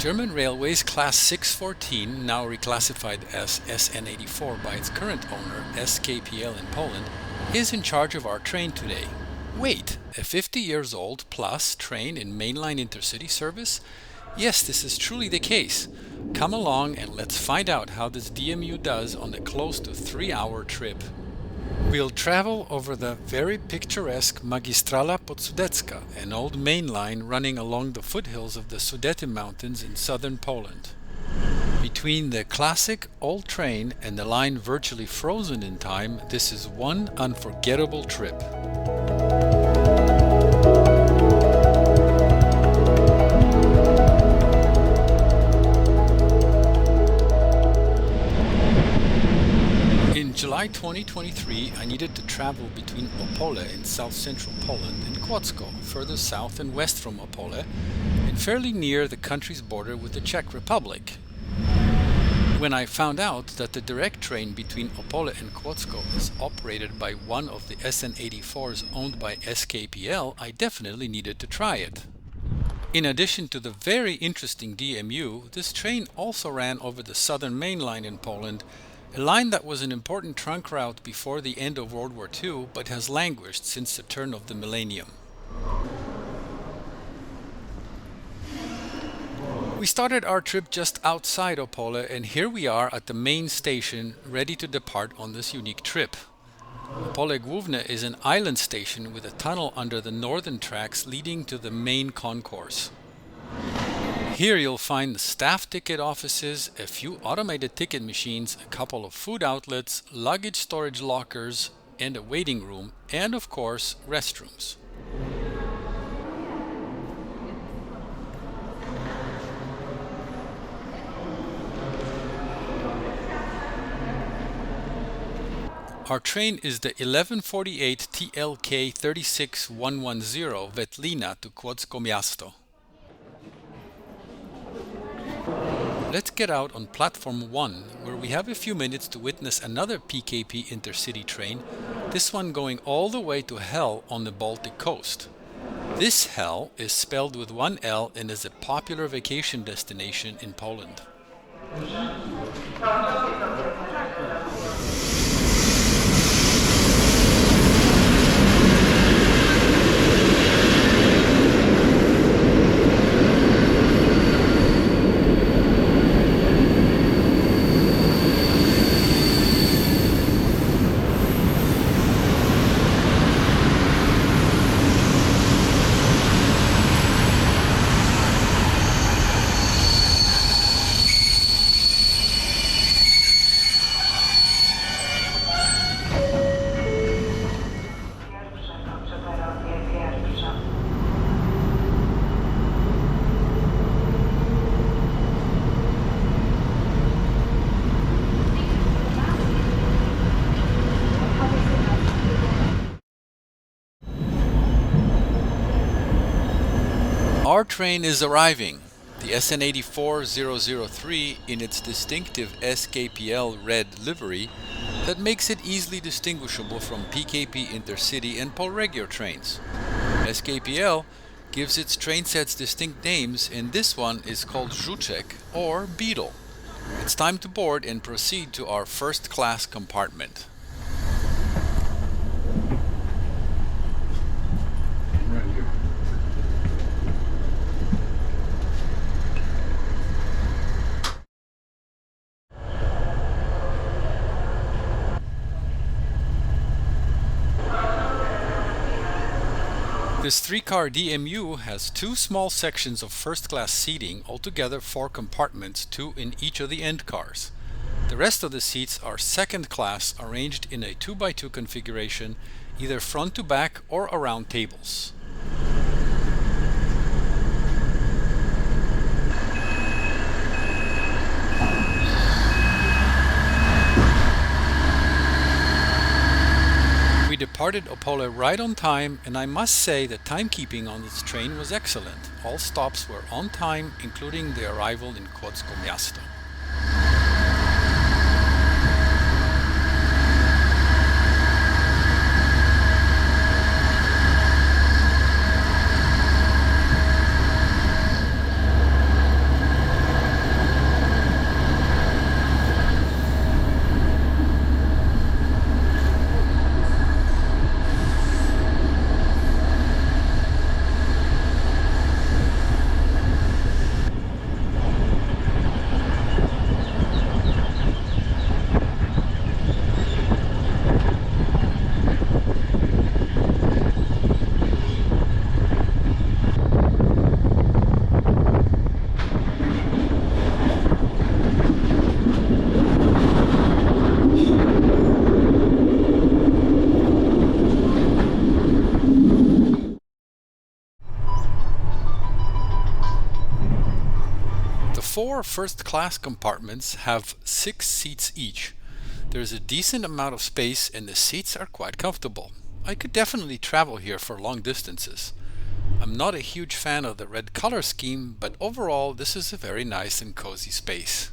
German Railways Class 614, now reclassified as SN84 by its current owner, SKPL in Poland, is in charge of our train today. Wait, a 50 years old plus train in Mainline Intercity service? Yes, this is truly the case. Come along and let's find out how this DMU does on a close to 3-hour trip. We'll travel over the very picturesque Magistrala Podsudecka, an old main line running along the foothills of the Sudety Mountains in southern Poland. Between the classic old train and the line virtually frozen in time, this is one unforgettable trip. In July 2023, I needed to travel between Opole in south-central Poland and Kłodzko, further south and west from Opole, and fairly near the country's border with the Czech Republic. When I found out that the direct train between Opole and Kłodzko is operated by one of the SN84s owned by SKPL, I definitely needed to try it. In addition to the very interesting DMU, this train also ran over the southern main line in Poland, a line that was an important trunk route before the end of World War II, but has languished since the turn of the millennium. We started our trip just outside Opole, and here we are at the main station, ready to depart on this unique trip. Opole Główne is an island station with a tunnel under the northern tracks leading to the main concourse. Here you'll find the staff ticket offices, a few automated ticket machines, a couple of food outlets, luggage storage lockers, and a waiting room, and of course, restrooms. Our train is the 1148 TLK 36110 Wetlina to Kłodzko Miasto. Let's get out on platform 1, where we have a few minutes to witness another PKP Intercity train, this one going all the way to Hell on the Baltic coast. This Hell is spelled with one L and is a popular vacation destination in Poland. Our train is arriving, the SN84-003 in its distinctive SKPL red livery that makes it easily distinguishable from PKP Intercity and Polregio trains. SKPL gives its train sets distinct names, and this one is called Żuczek or Beetle. It's time to board and proceed to our first class compartment. This 3-car DMU has 2 small sections of first-class seating, altogether 4 compartments, 2 in each of the end cars. The rest of the seats are second class, arranged in a 2x2 configuration, either front to back or around tables. We departed Opole right on time, and I must say the timekeeping on this train was excellent. All stops were on time, including the arrival in Kłodzko Miasto. 4 first-class compartments have 6 seats each. There's a decent amount of space and the seats are quite comfortable. I could definitely travel here for long distances. I'm not a huge fan of the red color scheme, but overall this is a very nice and cozy space.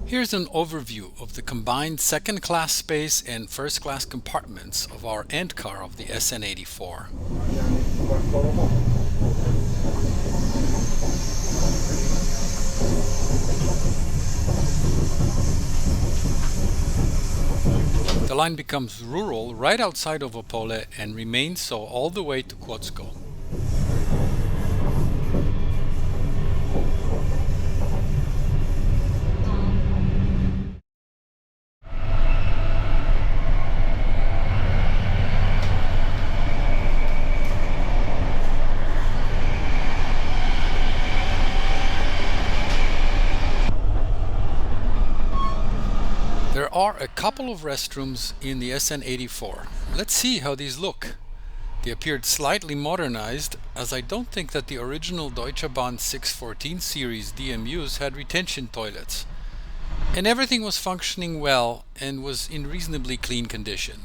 Here's an overview of the combined second-class space and first-class compartments of our end car of the SN84. The line becomes rural right outside of Opole and remains so all the way to Kłodzko. There are a couple of restrooms in the SN84. Let's see how these look. They appeared slightly modernized, as I don't think that the original Deutsche Bahn 614 series DMUs had retention toilets. And everything was functioning well and was in reasonably clean condition.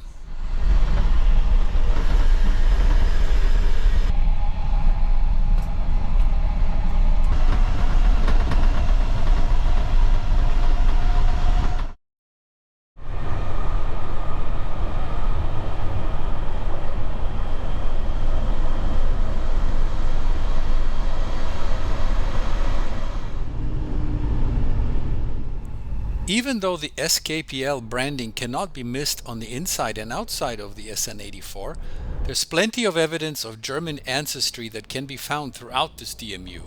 Even though the SKPL branding cannot be missed on the inside and outside of the SN84, there's plenty of evidence of German ancestry that can be found throughout this DMU.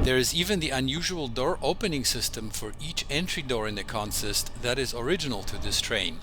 There is even the unusual door opening system for each entry door in the consist that is original to this train.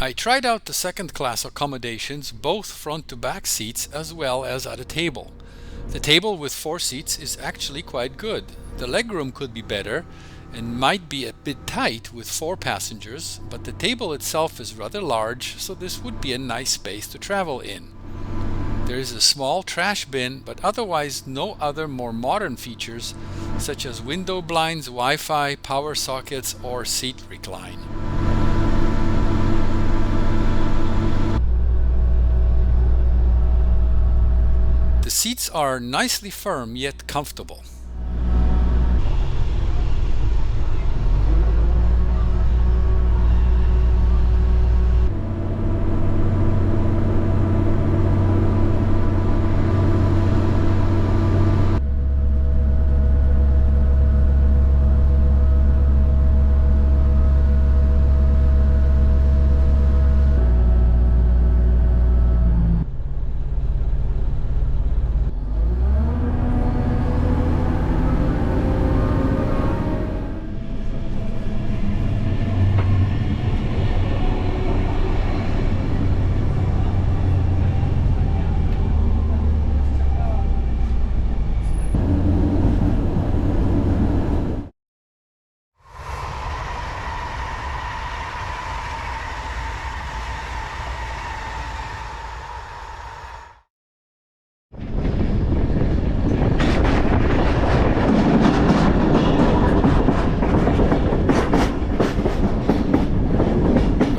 I tried out the second-class accommodations, both front to back seats as well as at a table. The table with 4 seats is actually quite good. The legroom could be better and might be a bit tight with 4 passengers, but the table itself is rather large, so this would be a nice space to travel in. There is a small trash bin, but otherwise no other more modern features such as window blinds, Wi-Fi, power sockets or seat recline. The seats are nicely firm yet comfortable.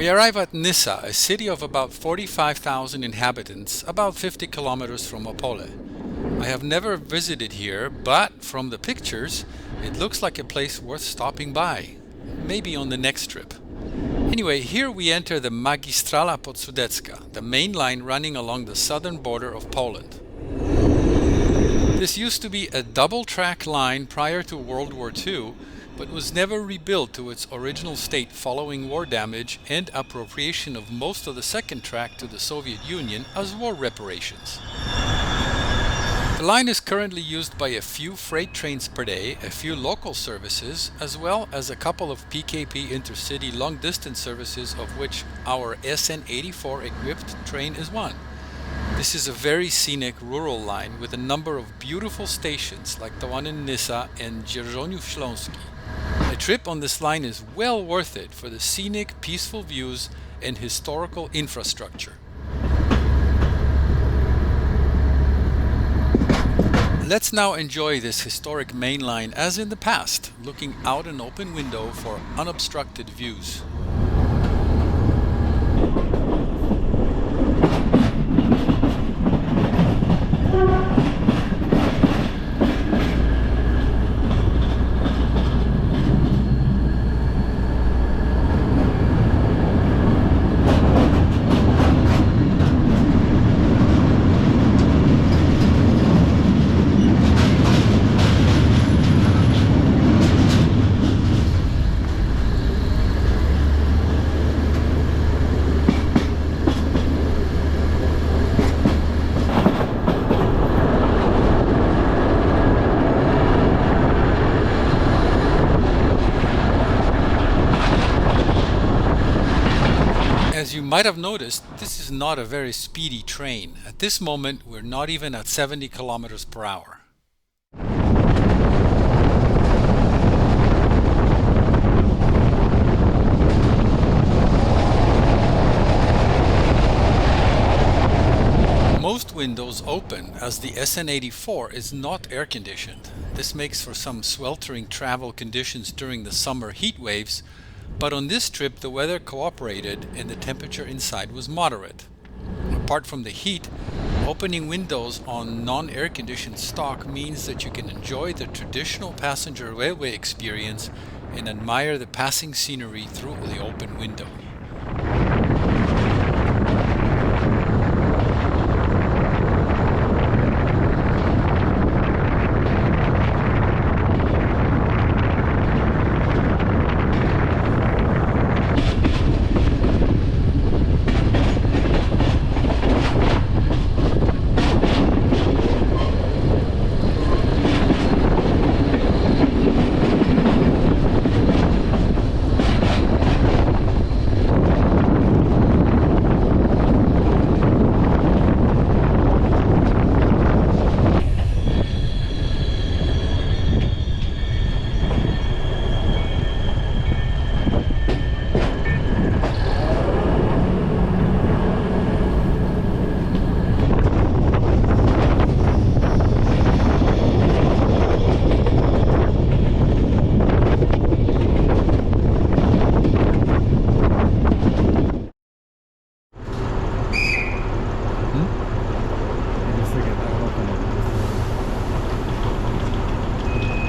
We arrive at Nysa, a city of about 45,000 inhabitants, about 50 kilometers from Opole. I have never visited here, but from the pictures, it looks like a place worth stopping by. Maybe on the next trip. Anyway, here we enter the Magistrala Podsudecka, the main line running along the southern border of Poland. This used to be a double-track line prior to World War II, but was never rebuilt to its original state following war damage and appropriation of most of the second track to the Soviet Union as war reparations. The line is currently used by a few freight trains per day, a few local services, as well as a couple of PKP Intercity long-distance services, of which our SN84 equipped train is one. This is a very scenic rural line with a number of beautiful stations like the one in Nysa and Jerzoniów Śląski. A trip on this line is well worth it for the scenic, peaceful views and historical infrastructure. Let's now enjoy this historic main line as in the past, looking out an open window for unobstructed views. As you might have noticed, this is not a very speedy train. At this moment, we're not even at 70 kilometers per hour. Most windows open as the SN84 is not air-conditioned. This makes for some sweltering travel conditions during the summer heat waves, but on this trip the weather cooperated and the temperature inside was moderate. Apart from the heat, opening windows on non-air conditioned stock means that you can enjoy the traditional passenger railway experience and admire the passing scenery through the open window.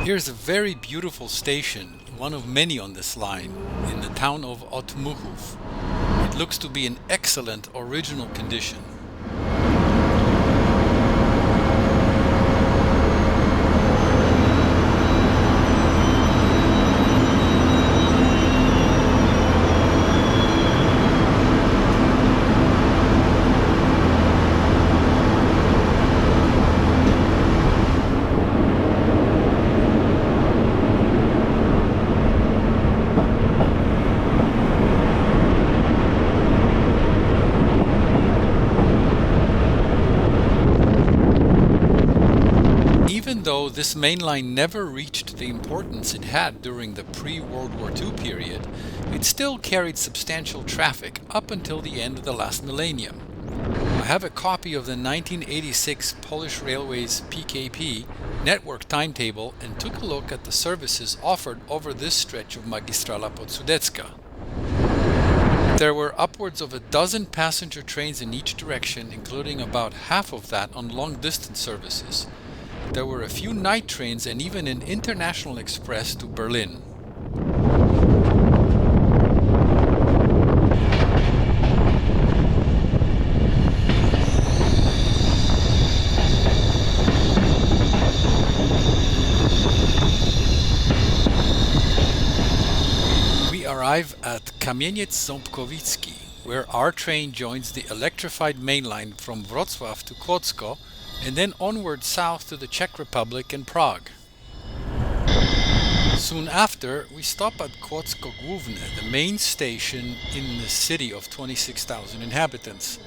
Here's a very beautiful station, one of many on this line, in the town of Otmuchów. It looks to be in excellent original condition. Though this main line never reached the importance it had during the pre-World War II period, it still carried substantial traffic up until the end of the last millennium. I have a copy of the 1986 Polish Railways PKP network timetable and took a look at the services offered over this stretch of Magistrala Podsudecka. There were upwards of a dozen passenger trains in each direction, including about half of that on long-distance services. There were a few night trains and even an international express to Berlin. We arrive at Kamieniec-Ząbkowicki, where our train joins the electrified main line from Wrocław to Kłodzko and then onward south to the Czech Republic and Prague. Soon after, we stop at Kłodzko Główne, the main station in the city of 26,000 inhabitants.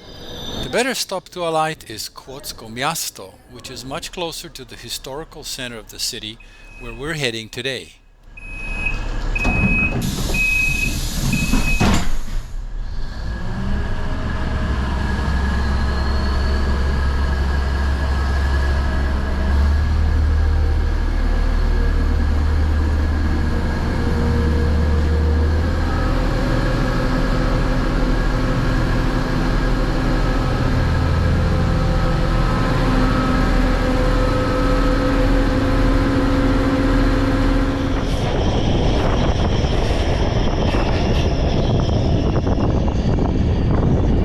The better stop to alight is Kłodzko Miasto, which is much closer to the historical center of the city, where we're heading today.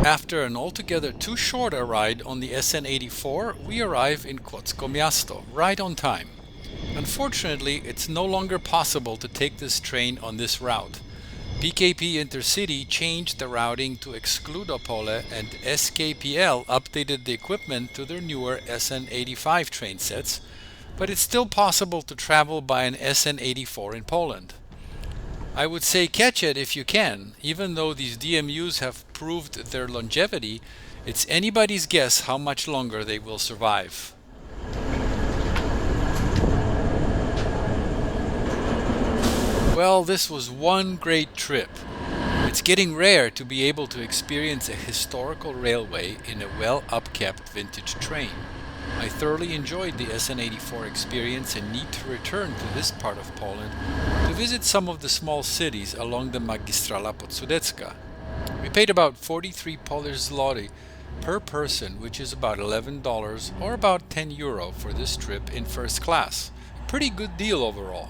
After an altogether too short a ride on the SN84, we arrive in Kłodzko Miasto, right on time. Unfortunately, it's no longer possible to take this train on this route. PKP Intercity changed the routing to exclude Opole, and SKPL updated the equipment to their newer SN85 train sets, but it's still possible to travel by an SN84 in Poland. I would say catch it if you can. Even though these DMUs have proved their longevity, it's anybody's guess how much longer they will survive. Well, this was one great trip. It's getting rare to be able to experience a historical railway in a well-upkept vintage train. I thoroughly enjoyed the SN84 experience and need to return to this part of Poland to visit some of the small cities along the Magistrala Podsudecka. We paid about 43 Polish zloty per person, which is about $11 or about €10 for this trip in first class. A pretty good deal overall.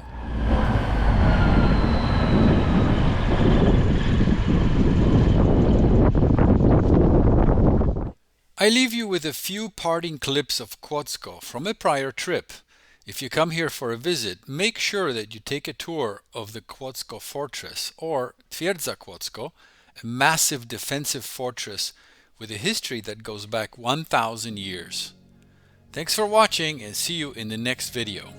I leave you with a few parting clips of Kłodzko from a prior trip. If you come here for a visit, make sure that you take a tour of the Kłodzko Fortress, or Twierdza Kłodzko, a massive defensive fortress with a history that goes back 1,000 years. Thanks for watching and see you in the next video.